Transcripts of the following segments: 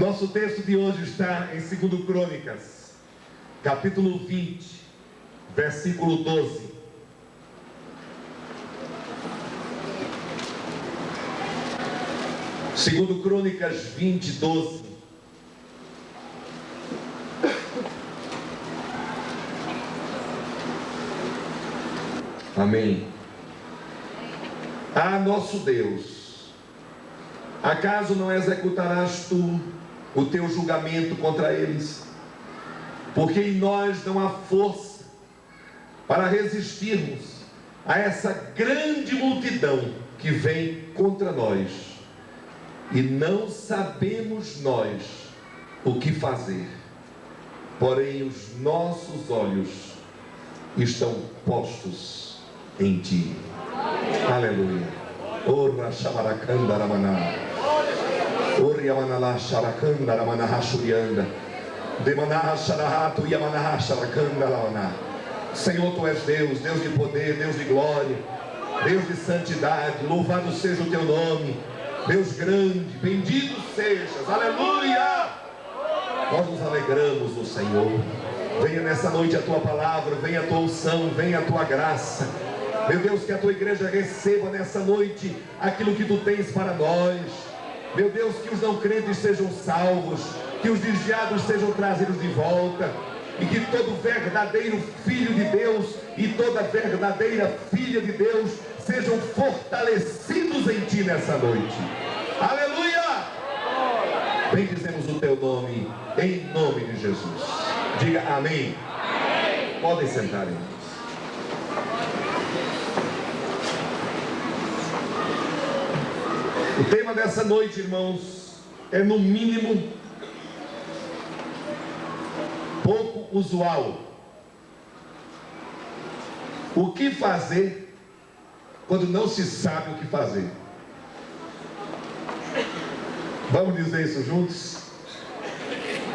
nosso texto de hoje está em 2 Crônicas, capítulo 20, versículo 12. Segundo Crônicas 20, 12. Amém. Ah, nosso Deus, acaso não executarás tu o teu julgamento contra eles? Porque em nós não há força para resistirmos a essa grande multidão que vem contra nós, e não sabemos nós o que fazer. Porém os nossos olhos estão postos em ti. Aleluia. Ora shabarakanda ramana. Ori yamanala sharakanda ramana hashurianda. Demanaha sharahatu yamanaha sharakanda ramana. Senhor, tu és Deus, Deus de poder, Deus de glória, Deus de santidade. Louvado seja o teu nome, Deus grande, bendito sejas. Aleluia. Nós nos alegramos no Senhor. Venha nessa noite a tua palavra, venha a tua unção, venha a tua graça. Meu Deus, que a tua igreja receba nessa noite aquilo que tu tens para nós. Meu Deus, que os não crentes sejam salvos, que os desviados sejam trazidos de volta, e que todo verdadeiro filho de Deus e toda verdadeira filha de Deus sejam fortalecidos em ti nessa noite. Aleluia! Bendizemos o teu nome, em nome de Jesus. Diga amém. Amém. Podem sentar, irmãos. O tema dessa noite, irmãos, é no mínimo pouco usual. O que fazer quando não se sabe o que fazer? Vamos dizer isso juntos?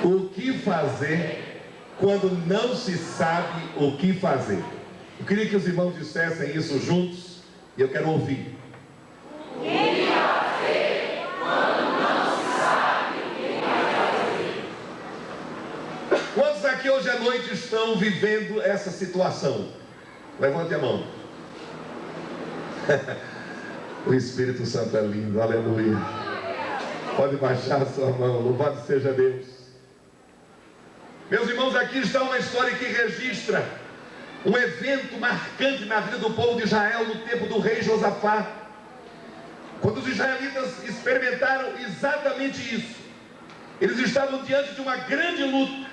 O que fazer quando não se sabe o que fazer? Eu queria que os irmãos dissessem isso juntos, e eu quero ouvir. O que fazer quando não se sabe o que fazer? Quantos aqui hoje à noite estão vivendo essa situação? Levante a mão. O Espírito Santo é lindo, aleluia. Pode baixar a sua mão, louvado seja Deus. Meus irmãos, aqui está uma história que registra um evento marcante na vida do povo de Israel no tempo do rei Josafá, quando os israelitas experimentaram exatamente isso. Eles estavam diante de uma grande luta,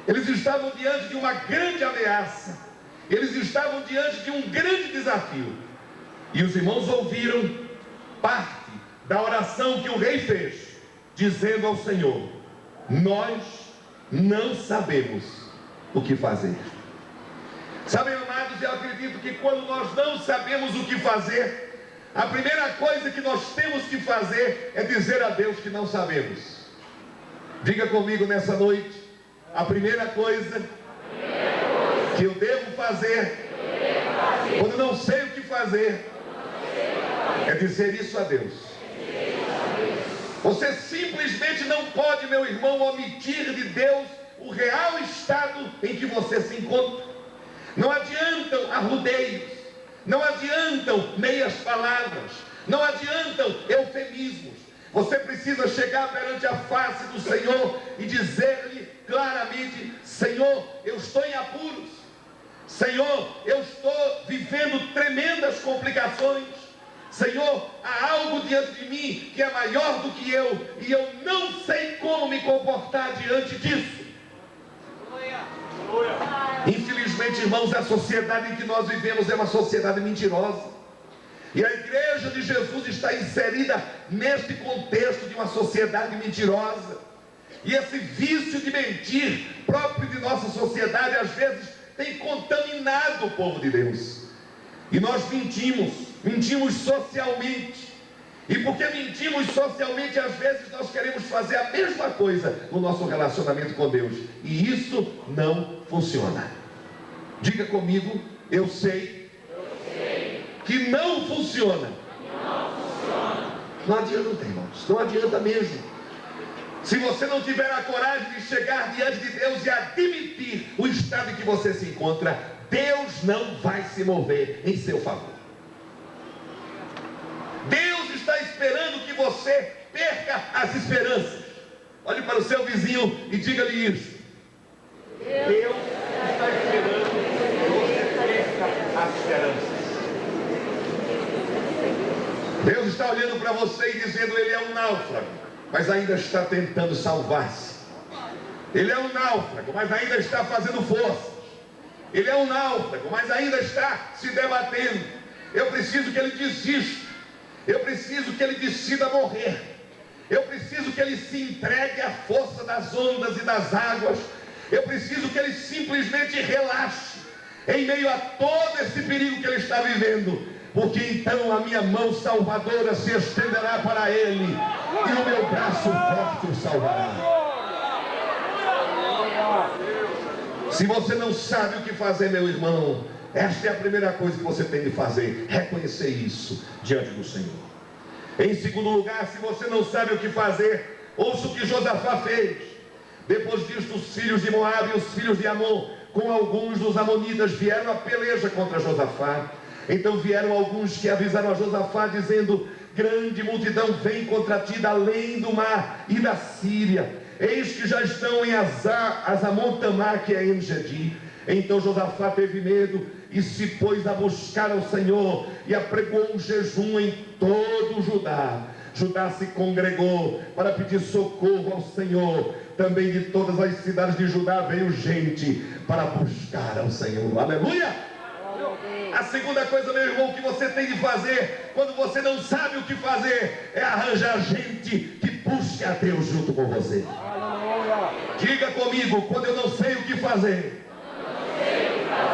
eles estavam diante de uma grande ameaça, eles estavam diante de um grande desafio. E os irmãos ouviram parte da oração que o rei fez, dizendo ao Senhor: nós não sabemos o que fazer. Sabem, amados, eu acredito que quando nós não sabemos o que fazer, a primeira coisa que nós temos que fazer é dizer a Deus que não sabemos. Diga comigo nessa noite: a primeira coisa que eu devo fazer quando não sei o que fazer é dizer isso a Deus. Você simplesmente não pode, meu irmão, omitir de Deus o real estado em que você se encontra. Não adiantam arrudeios, não adiantam meias palavras, não adiantam eufemismos. Você precisa chegar perante a face do Senhor e dizer-lhe claramente: Senhor, eu estou em apuros. Senhor, eu estou vivendo tremendas complicações. Senhor, há algo diante de mim que é maior do que eu, e eu não sei como me comportar diante disso. Infelizmente, irmãos, a sociedade em que nós vivemos é uma sociedade mentirosa, e a igreja de Jesus está inserida neste contexto de uma sociedade mentirosa. E esse vício de mentir próprio de nossa sociedade às vezes tem contaminado o povo de Deus. E nós mentimos socialmente. E porque mentimos socialmente, às vezes nós queremos fazer a mesma coisa no nosso relacionamento com Deus, e isso não funciona. Diga comigo: eu sei que não funciona. Não adianta, irmãos, não adianta mesmo. Se você não tiver a coragem de chegar diante de Deus e admitir o estado em que você se encontra, Deus não vai se mover em seu favor. Deus está esperando que você perca as esperanças. Olhe para o seu vizinho e diga-lhe isso. Deus está esperando que você perca as esperanças. Deus está olhando para você e dizendo: ele é um náufrago, mas ainda está tentando salvar-se. Ele é um náufrago, mas ainda está fazendo força. Ele é um náufrago, mas ainda está se debatendo. Eu preciso que ele desista. Eu preciso que ele decida morrer. Eu preciso que ele se entregue à força das ondas e das águas. Eu preciso que ele simplesmente relaxe em meio a todo esse perigo que ele está vivendo. Porque então a minha mão salvadora se estenderá para ele e o meu braço forte o salvará. Se você não sabe o que fazer, meu irmão, esta é a primeira coisa que você tem de fazer: reconhecer isso diante do Senhor. Em segundo lugar, se você não sabe o que fazer, ouça o que Josafá fez. Depois disto, os filhos de Moabe e os filhos de Amon, com alguns dos amonitas, vieram a peleja contra Josafá. Então vieram alguns que avisaram a Josafá, dizendo: grande multidão vem contra ti da além do mar e da Síria. Eis que já estão em Azamon-Tamar, que é em Gedi. Então Josafá teve medo e se pôs a buscar ao Senhor e apregou um jejum em todo o Judá. Judá se congregou para pedir socorro ao Senhor. Também de todas as cidades de Judá veio gente para buscar ao Senhor. Aleluia! A segunda coisa, meu irmão, que você tem de fazer quando você não sabe o que fazer é arranjar gente que busque a Deus junto com você. Diga comigo: quando eu não sei o que fazer,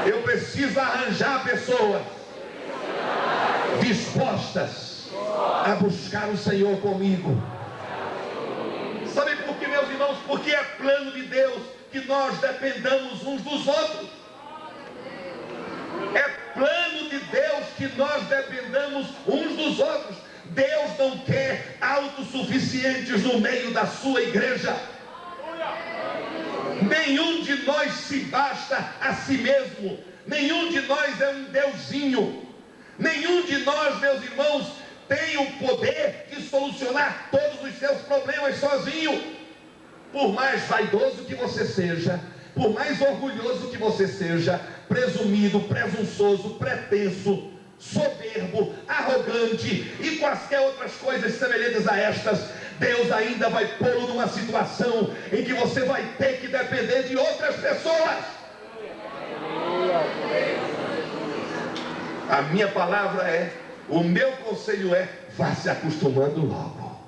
eu preciso arranjar pessoas dispostas a buscar o Senhor comigo. Sabe por que, meus irmãos? Porque é plano de Deus que nós dependamos uns dos outros. É plano de Deus que nós dependamos uns dos outros. Deus não quer autossuficientes no meio da sua igreja. Nenhum de nós se basta a si mesmo. Nenhum de nós é um deusinho. Nenhum de nós, meus irmãos, tem o poder de solucionar todos os seus problemas sozinho. Por mais vaidoso que você seja, por mais orgulhoso que você seja, presumido, presunçoso, pretenso, soberbo, arrogante e quaisquer outras coisas semelhantes a estas, Deus ainda vai pô-lo numa situação em que você vai ter que depender de outras pessoas. A minha palavra é, o meu conselho é: vá se acostumando logo.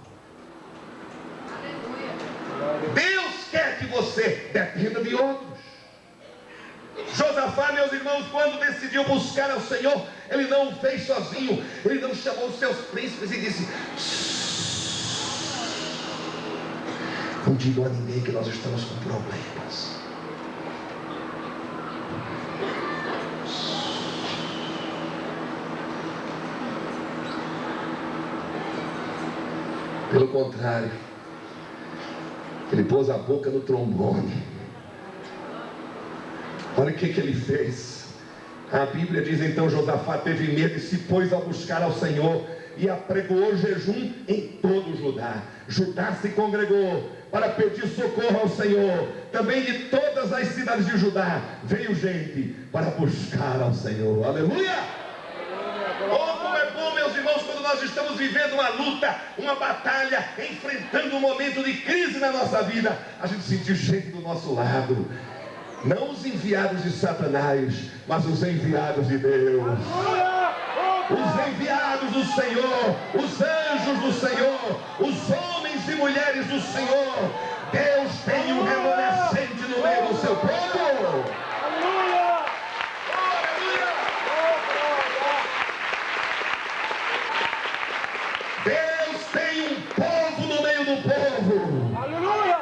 Deus quer que você dependa de outros. Josafá, meus irmãos, quando decidiu buscar ao Senhor, ele não o fez sozinho. Ele não chamou os seus príncipes e disse: não diga a ninguém que nós estamos com problemas. Pelo contrário, ele pôs a boca no trombone. Olha o que ele fez. A Bíblia diz: então Josafá teve medo e se pôs a buscar ao Senhor e apregoou jejum em todo o Judá. Judá se congregou para pedir socorro ao Senhor. Também de todas as cidades de Judá veio gente para buscar ao Senhor. Aleluia! Oh, como é bom, meus irmãos, quando nós estamos vivendo uma luta, uma batalha, enfrentando um momento de crise na nossa vida, a gente sentir gente do nosso lado. Não os enviados de Satanás, mas os enviados de Deus. Os enviados do Senhor, os anjos do Senhor, os homens e mulheres do Senhor. Deus tem um remanescente no meio do seu povo. Deus tem um povo no meio do povo. Aleluia!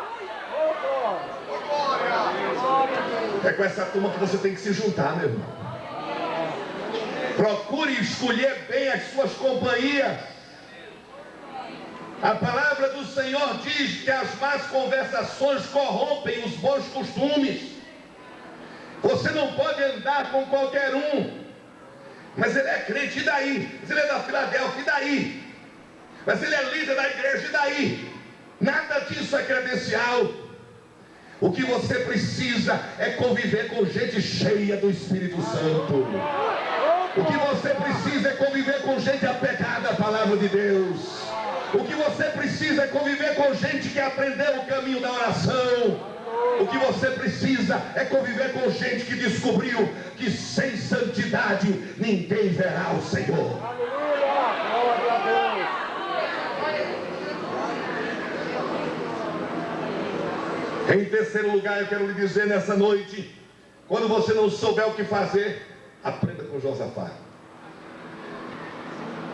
É com essa turma que você tem que se juntar, meu irmão. Procure escolher bem as suas companhias. A palavra do Senhor diz que as más conversações corrompem os bons costumes. Você não pode andar com qualquer um. Mas ele é crente, e daí? Mas ele é da Filadélfia, e daí? Mas ele é líder da igreja, e daí? Nada disso é credencial. O que você precisa é conviver com gente cheia do Espírito Santo. O que você precisa é conviver com gente apegada à palavra de Deus. O que você precisa é conviver com gente que aprendeu o caminho da oração. O que você precisa é conviver com gente que descobriu que sem santidade ninguém verá o Senhor. Em terceiro lugar, eu quero lhe dizer nessa noite, quando você não souber o que fazer, aprenda com Josafá.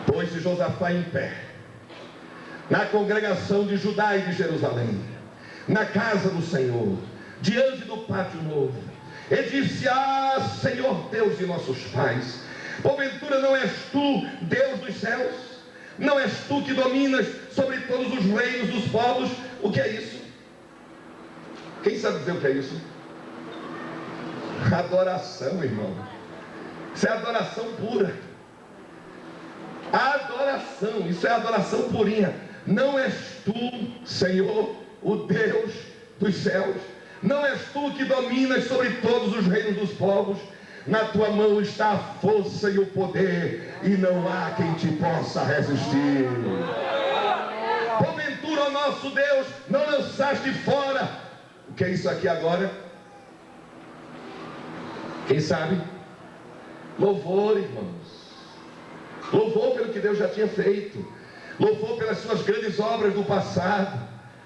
Pôs-se Josafá em pé, na congregação de Judá e de Jerusalém, na casa do Senhor, diante do pátio novo, e disse: ah, Senhor Deus de nossos pais, porventura não és tu Deus dos céus? Não és tu que dominas sobre todos os reinos dos povos? O que é isso? Quem sabe dizer o que é isso? Adoração, irmão. Isso é adoração pura. Adoração, isso é adoração purinha. Não és tu, Senhor, o Deus dos céus? Não és tu que dominas sobre todos os reinos dos povos? Na tua mão está a força e o poder, e não há quem te possa resistir. Porventura, ó nosso Deus, não lançaste fora. O que é isso aqui agora? Quem sabe? Louvor, irmãos. Louvor pelo que Deus já tinha feito. Louvor pelas suas grandes obras do passado.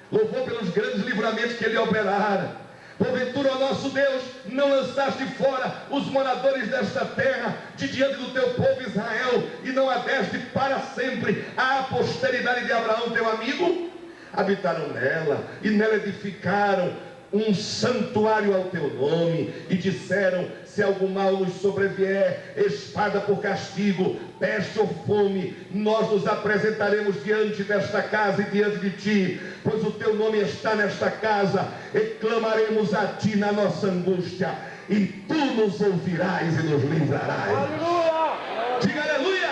Louvor pelos grandes livramentos que Ele operara. Porventura, ó nosso Deus, não lançaste fora os moradores desta terra de diante do teu povo Israel, e não a deste para sempre à posteridade de Abraão, teu amigo? Habitaram nela, e nela edificaram um santuário ao teu nome, e disseram: se algum mal nos sobrevier, espada por castigo, peste ou fome, nós nos apresentaremos diante desta casa e diante de ti, pois o teu nome está nesta casa, e clamaremos a ti na nossa angústia, e tu nos ouvirás e nos livrarás. Aleluia! Diga aleluia!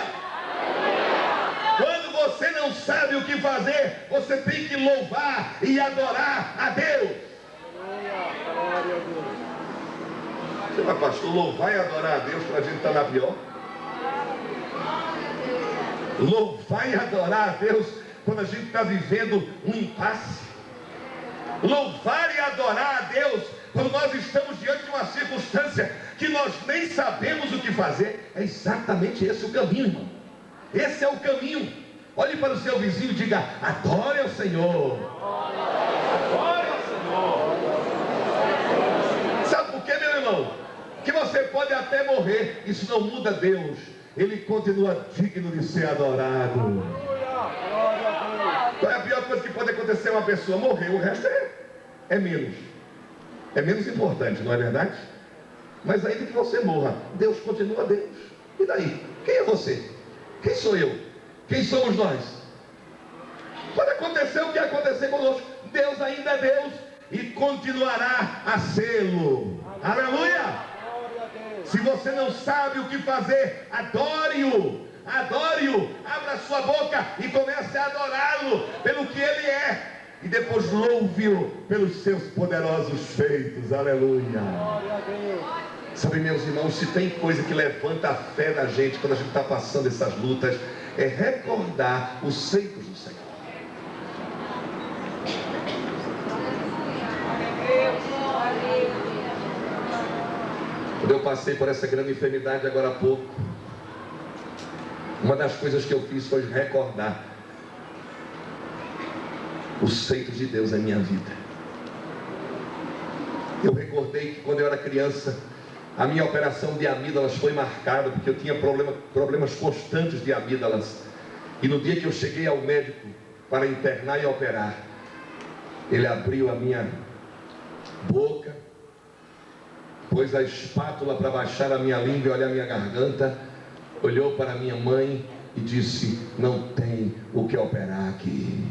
Quando você não sabe o que fazer, você tem que louvar e adorar a Deus. Você vai, pastor, louvar e adorar a Deus para a gente estar na pior? Louvar e adorar a Deus quando a gente está vivendo um impasse? Louvar e adorar a Deus quando nós estamos diante de uma circunstância que nós nem sabemos o que fazer? É exatamente esse o caminho, irmão. Esse é o caminho. Olhe para o seu vizinho e diga: adore ao Senhor. Adore ao Senhor. Sabe por quê, meu irmão? Que você pode até morrer, isso não muda Deus. Ele continua digno de ser adorado. Qual é a pior coisa que pode acontecer a uma pessoa? Morrer. O resto é menos importante, não é verdade? Mas ainda que você morra, Deus continua Deus. E daí? Quem é você? Quem sou eu? Quem somos nós? Pode acontecer o que acontecer conosco, Deus ainda é Deus e continuará a sê-lo. Aleluia! Se você não sabe o que fazer, adore-o. Adore-o, abra sua boca e comece a adorá-lo pelo que Ele é, e depois louve-o pelos seus poderosos feitos. Aleluia. Sabe, meus irmãos, se tem coisa que levanta a fé da gente quando a gente está passando essas lutas, é recordar os feitos do Senhor. Quando eu passei por essa grande enfermidade agora há pouco, uma das coisas que eu fiz foi recordar os feitos de Deus na minha vida. Eu recordei que quando eu era criança, a minha operação de amígdalas foi marcada, porque eu tinha problemas constantes de amígdalas. E no dia que eu cheguei ao médico para internar e operar, ele abriu a minha boca, pôs a espátula para baixar a minha língua e olhar a minha garganta, olhou para minha mãe e disse: não tem o que operar aqui.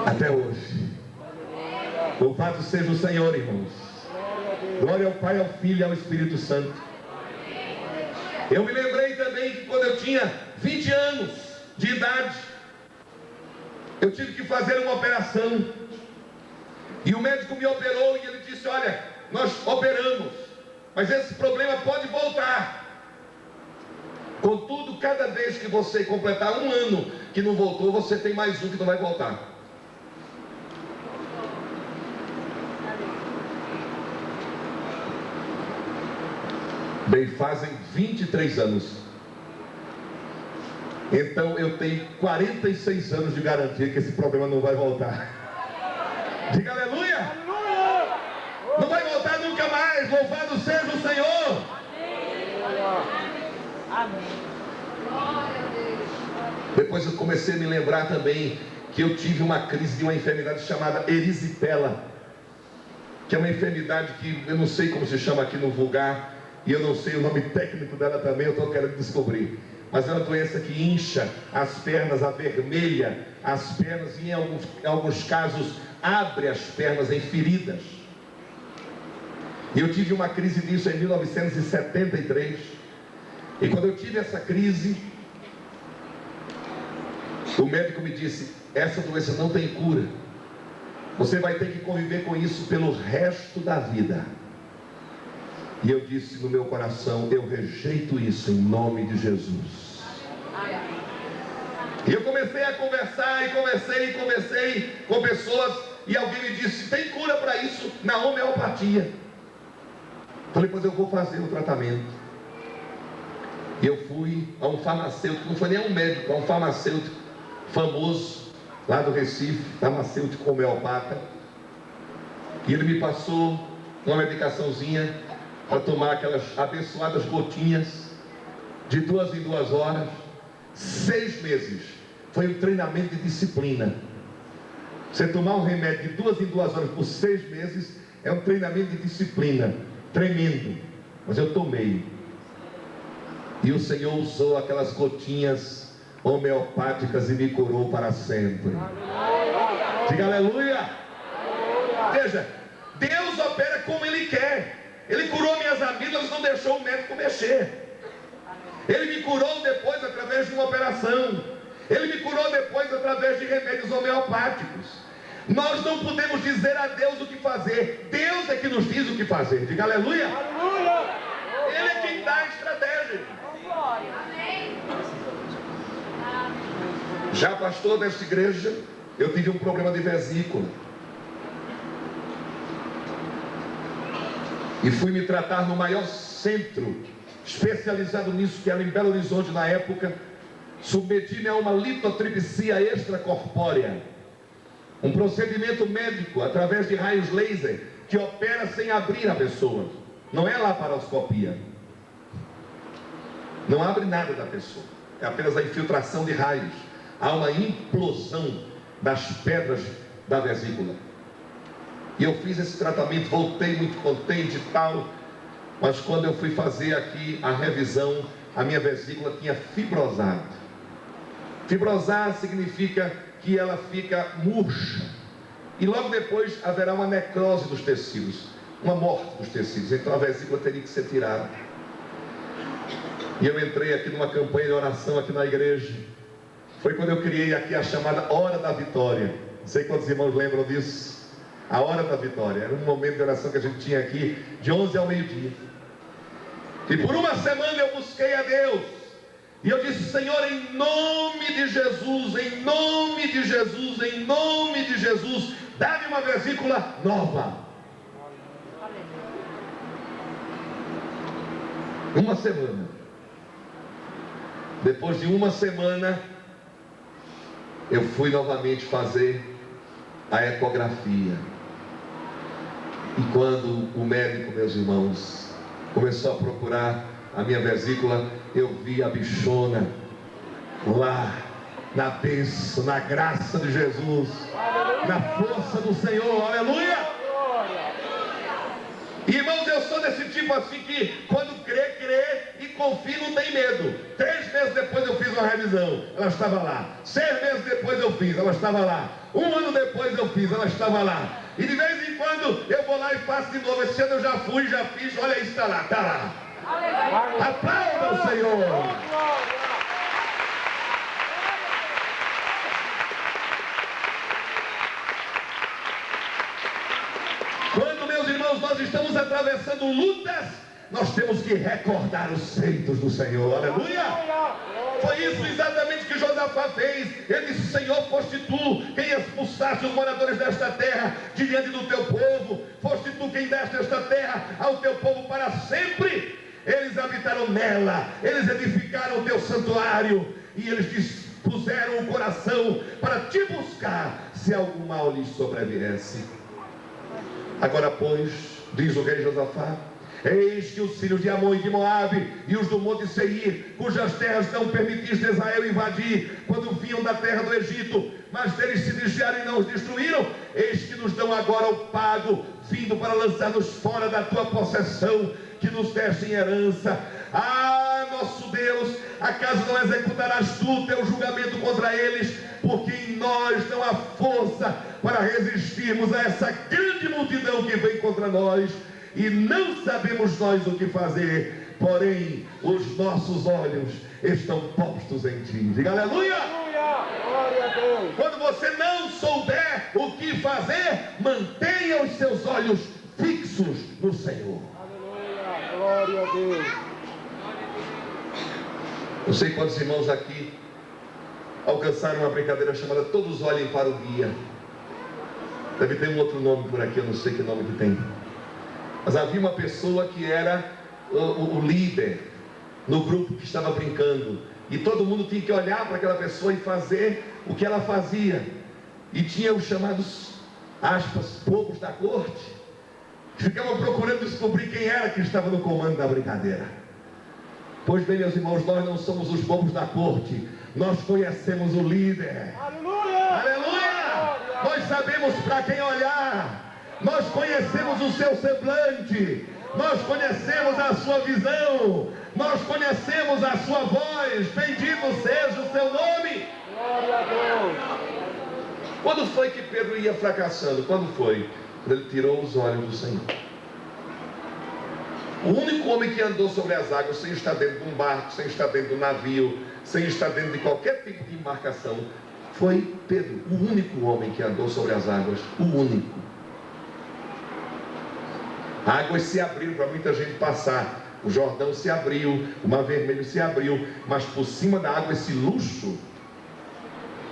Até hoje. Louvado seja o Senhor, irmãos. Glória ao Pai, ao Filho e ao Espírito Santo. Eu me lembrei também que quando eu tinha 20 anos de idade, eu tive que fazer uma operação. E o médico me operou e ele disse: olha, nós operamos, mas esse problema pode voltar. Contudo, cada vez que você completar um ano que não voltou, você tem mais um que não vai voltar. Bem, fazem 23 anos. Então eu tenho 46 anos de garantia que esse problema não vai voltar. Diga aleluia! Não vai voltar nunca mais. Louvado seja o Senhor. Amém. Depois eu comecei a me lembrar também que eu tive uma crise de uma enfermidade chamada erisipela, que é uma enfermidade que eu não sei como se chama aqui no vulgar, e eu não sei o nome técnico dela também, eu estou querendo descobrir. Mas é uma doença que incha as pernas, avermelha as pernas, e em alguns casos abre as pernas em feridas. E eu tive uma crise disso em 1973. E quando eu tive essa crise, o médico me disse: essa doença não tem cura. Você vai ter que conviver com isso pelo resto da vida. E eu disse no meu coração: eu rejeito isso em nome de Jesus. E eu comecei a conversar e conversei com pessoas, e alguém me disse: tem cura para isso na homeopatia. Falei: pois eu vou fazer o tratamento. E eu fui a um farmacêutico, não foi nem um médico, a um farmacêutico famoso lá do Recife, farmacêutico homeopata. E ele me passou uma medicaçãozinha para tomar aquelas abençoadas gotinhas de 2 em 2 horas. 6 meses foi um treinamento de disciplina. Você tomar um remédio de 2 em 2 horas por 6 meses é um treinamento de disciplina tremendo. Mas eu tomei, e o Senhor usou aquelas gotinhas homeopáticas e me curou para sempre. Diga aleluia. Veja, Deus opera como Ele quer. Ele curou minhas amígdalas, não deixou o médico mexer. Ele me curou depois através de uma operação. Ele me curou depois através de remédios homeopáticos. Nós não podemos dizer a Deus o que fazer. Deus é que nos diz o que fazer. Diga aleluia. Ele é quem dá a estratégia. Já pastor desta igreja, eu tive um problema de vesícula. E fui me tratar no maior centro especializado nisso, que era em Belo Horizonte na época. Submeti-me a uma litotripsia extracorpórea, um procedimento médico através de raios laser, que opera sem abrir a pessoa. Não é laparoscopia, não abre nada da pessoa, é apenas a infiltração de raios. Há uma implosão das pedras da vesícula. E eu fiz esse tratamento, voltei muito contente e tal. Mas quando eu fui fazer aqui a revisão, a minha vesícula tinha fibrosado. Fibrosar significa que ela fica murcha. E logo depois haverá uma necrose dos tecidos, uma morte dos tecidos. Então a vesícula teria que ser tirada. E eu entrei aqui numa campanha de oração aqui na igreja. Foi quando eu criei aqui a chamada Hora da Vitória. Não sei quantos irmãos lembram disso. A Hora da Vitória. Era um momento de oração que a gente tinha aqui, de 11 ao meio-dia. E por uma semana eu busquei a Deus. E eu disse: Senhor, em nome de Jesus, em nome de Jesus, em nome de Jesus, dá-me uma vesícula nova. Uma semana. Depois de uma semana, eu fui novamente fazer a ecografia. E quando o médico, meus irmãos, começou a procurar a minha vesícula, eu vi a bichona lá, na bênção, na graça de Jesus, na força do Senhor, aleluia! Irmãos, eu sou desse tipo assim que, quando confio, não tem medo. 3 meses depois eu fiz uma revisão, ela estava lá. 6 meses depois eu fiz, ela estava lá. 1 ano depois eu fiz, ela estava lá. E de vez em quando eu vou lá e faço de novo. Esse ano eu já fui, já fiz, olha aí, está lá, está lá. Aplauda o Senhor. Quando, meus irmãos, nós estamos atravessando lutas, nós temos que recordar os feitos do Senhor. Aleluia! Foi isso exatamente que Josafá fez. Ele disse: Senhor, foste tu quem expulsaste os moradores desta terra de diante do teu povo. Foste tu quem deste esta terra ao teu povo para sempre. Eles habitaram nela, eles edificaram o teu santuário, e eles dispuseram o coração para te buscar, se algum mal lhes sobreviesse. Agora, pois, diz o rei Josafá, eis que os filhos de Amon e de Moabe e os do monte Seir, cujas terras não permitiste Israel invadir quando vinham da terra do Egito, mas deles se desviaram e não os destruíram, eis que nos dão agora o pago, vindo para lançar-nos fora da tua possessão, que nos deste em herança. Ah, nosso Deus, acaso não executarás tu o teu julgamento contra eles, porque em nós não há força para resistirmos a essa grande multidão que vem contra nós, e não sabemos nós o que fazer, porém os nossos olhos estão postos em ti. Diga aleluia! Glória a Deus. Quando você não souber o que fazer, mantenha os seus olhos fixos no Senhor. Aleluia! Glória a Deus. Eu sei quantos irmãos aqui alcançaram uma brincadeira chamada Todos Olhem para o Guia. Deve ter um outro nome por aqui, eu não sei que nome que tem. Mas havia uma pessoa que era o líder no grupo que estava brincando. E todo mundo tinha que olhar para aquela pessoa e fazer o que ela fazia. E tinha os chamados, aspas, bobos da corte, que ficavam procurando descobrir quem era que estava no comando da brincadeira. Pois bem, meus irmãos, nós não somos os bobos da corte. Nós conhecemos o líder. Aleluia! Aleluia! Nós sabemos para quem olhar. Nós conhecemos o seu semblante. Nós conhecemos a sua visão. Nós conhecemos a sua voz. Bendito seja o seu nome. Glória a Deus. Quando foi que Pedro ia fracassando? Quando foi? Quando ele tirou os olhos do Senhor. O único homem que andou sobre as águas sem estar dentro de um barco, sem estar dentro de um navio, sem estar dentro de qualquer tipo de embarcação, foi Pedro. O único homem que andou sobre as águas. O único. Águas se abriram para muita gente passar. O Jordão se abriu, o Mar Vermelho se abriu, mas por cima da água esse luxo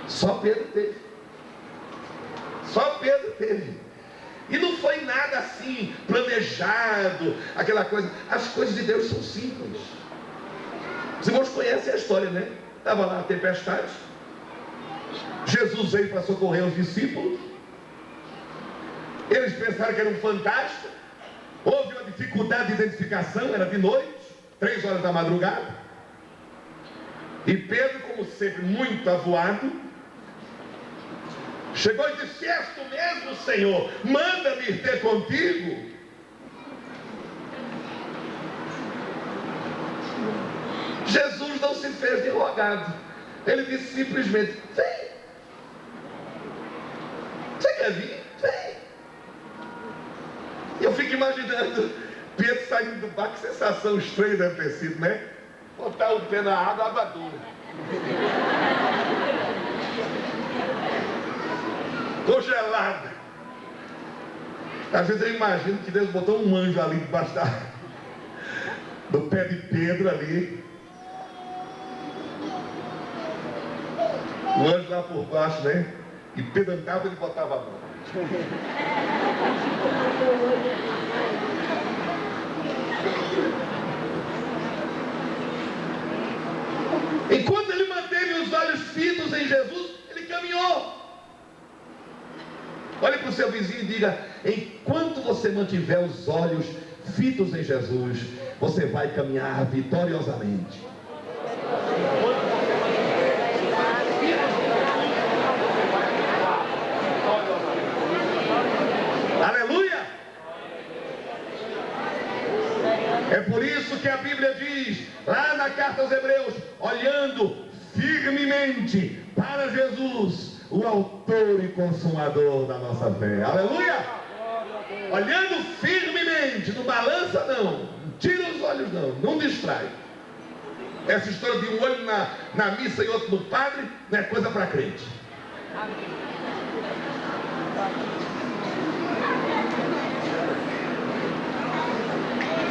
só Pedro teve. Só Pedro teve. E não foi nada assim planejado, aquela coisa. As coisas de Deus são simples. Os irmãos conhecem a história, né? Estava lá a tempestade. Jesus veio para socorrer os discípulos. Eles pensaram que era um fantasma. Houve uma dificuldade de identificação, era de noite, 3 horas da madrugada. E Pedro, como sempre, muito avoado, chegou e disse: és tu mesmo, Senhor, manda-me ir ter contigo. Jesus não se fez de rogado. Ele disse simplesmente: vem. Você quer vir? Vem. E eu fico imaginando Pedro saindo do barco, que sensação estranha deve ter sido, né? Botar o pé na água, água dura. Congelada. Às vezes eu imagino que Deus botou um anjo ali debaixo do pé de Pedro ali. O anjo lá por baixo, né? E Pedro andava e ele botava a mão. Enquanto ele manteve os olhos fitos em Jesus, ele caminhou. Olhe para o seu vizinho e diga: enquanto você mantiver os olhos fitos em Jesus, você vai caminhar vitoriosamente. Aleluia! É por por isso que a Bíblia diz, lá na carta aos Hebreus, olhando firmemente para Jesus, o autor e consumador da nossa fé. Aleluia! Olhando firmemente, não balança não, não tira os olhos não distrai. Essa história de um olho na missa e outro no padre, não é coisa para crente.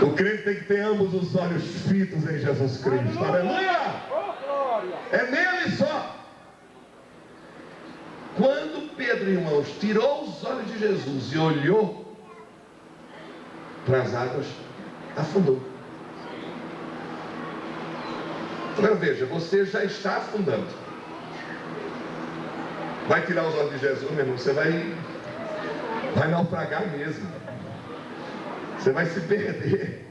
O crente tem que ter ambos os olhos fitos em Jesus Cristo. Aleluia! É nele só. Quando Pedro, irmãos, tirou os olhos de Jesus e olhou para as águas, afundou. Agora veja, você já está afundando. Vai tirar os olhos de Jesus, meu irmão, você vai naufragar mesmo. Você vai se perder.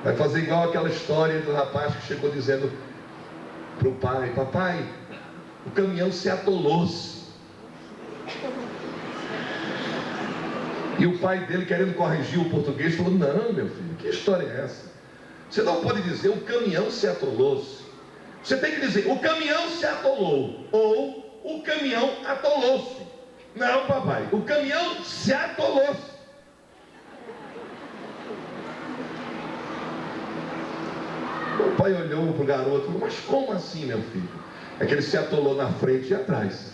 Vai fazer igual aquela história do rapaz que chegou dizendo para o pai: papai, o caminhão se atolou-se. E o pai dele, querendo corrigir o português, falou: não, meu filho, que história é essa? Você não pode dizer o caminhão se atolou-se. Você tem que dizer o caminhão se atolou, ou o caminhão atolou-se. Não, papai, o caminhão se atolou-se. O pai olhou para o garoto e falou: mas como assim, meu filho? É que ele se atolou na frente e atrás.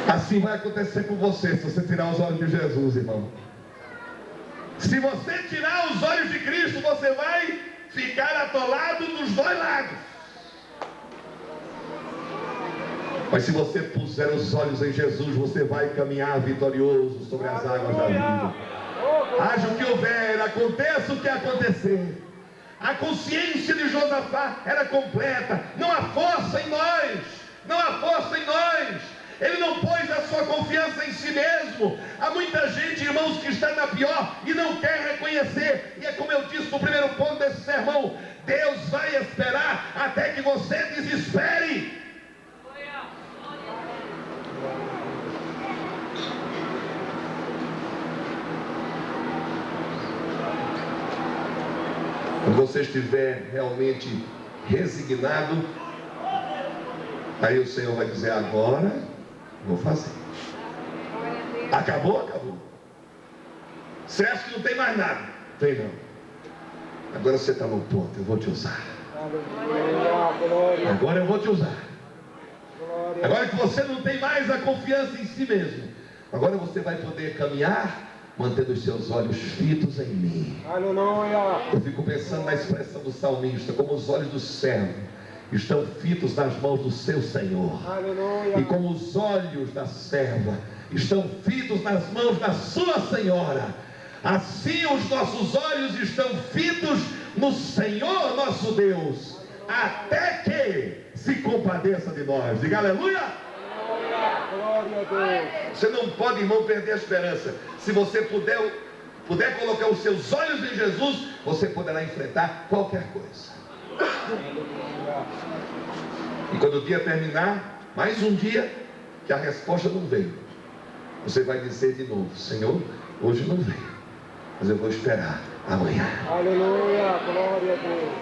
Assim vai acontecer com você, se você tirar os olhos de Jesus, irmão. Se você tirar os olhos de Cristo, você vai ficar atolado dos dois lados. Mas se você puser os olhos em Jesus, você vai caminhar vitorioso sobre as águas da vida. Haja o que houver, aconteça o que acontecer. A consciência de Josafá era completa. Não há força em nós. Não há força em nós. Ele não pôs a sua confiança em si mesmo. Há muita gente, irmãos, que está na pior e não quer reconhecer. E é como eu disse no primeiro ponto desse sermão: Deus vai esperar até que você desespere. Quando você estiver realmente resignado, aí o Senhor vai dizer: agora vou fazer. Acabou? Acabou. Você acha que não tem mais nada? Tem não. Agora você está no ponto, eu vou te usar. Agora eu vou te usar. Agora que você não tem mais a confiança em si mesmo, agora você vai poder caminhar mantendo os seus olhos fitos em mim. Eu fico pensando na expressão do salmista, como os olhos do servo estão fitos nas mãos do seu Senhor. E como os olhos da serva estão fitos nas mãos da sua Senhora, assim os nossos olhos estão fitos no Senhor nosso Deus, até que se compadeça de nós. Diga aleluia! Você não pode, irmão, perder a esperança. Se você puder colocar os seus olhos em Jesus, você poderá enfrentar qualquer coisa. E quando o dia terminar, mais um dia que a resposta não veio, você vai dizer de novo: Senhor, hoje não veio, mas eu vou esperar amanhã. Aleluia, glória a Deus.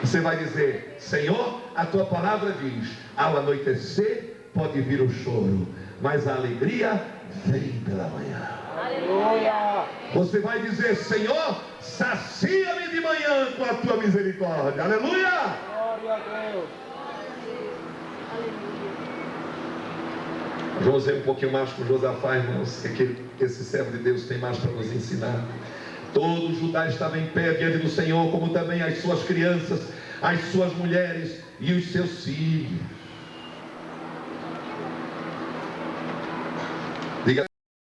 Você vai dizer: Senhor, a tua palavra diz, ao anoitecer pode vir o choro, mas a alegria vem pela manhã. Aleluia. Você vai dizer: Senhor, sacia-me de manhã com a tua misericórdia. Aleluia. Glória a Deus. Vamos ver um pouquinho mais com Josafá, irmãos, que esse servo de Deus tem mais para nos ensinar. Todo Judá estava em pé diante do Senhor, como também as suas crianças, as suas mulheres e os seus filhos.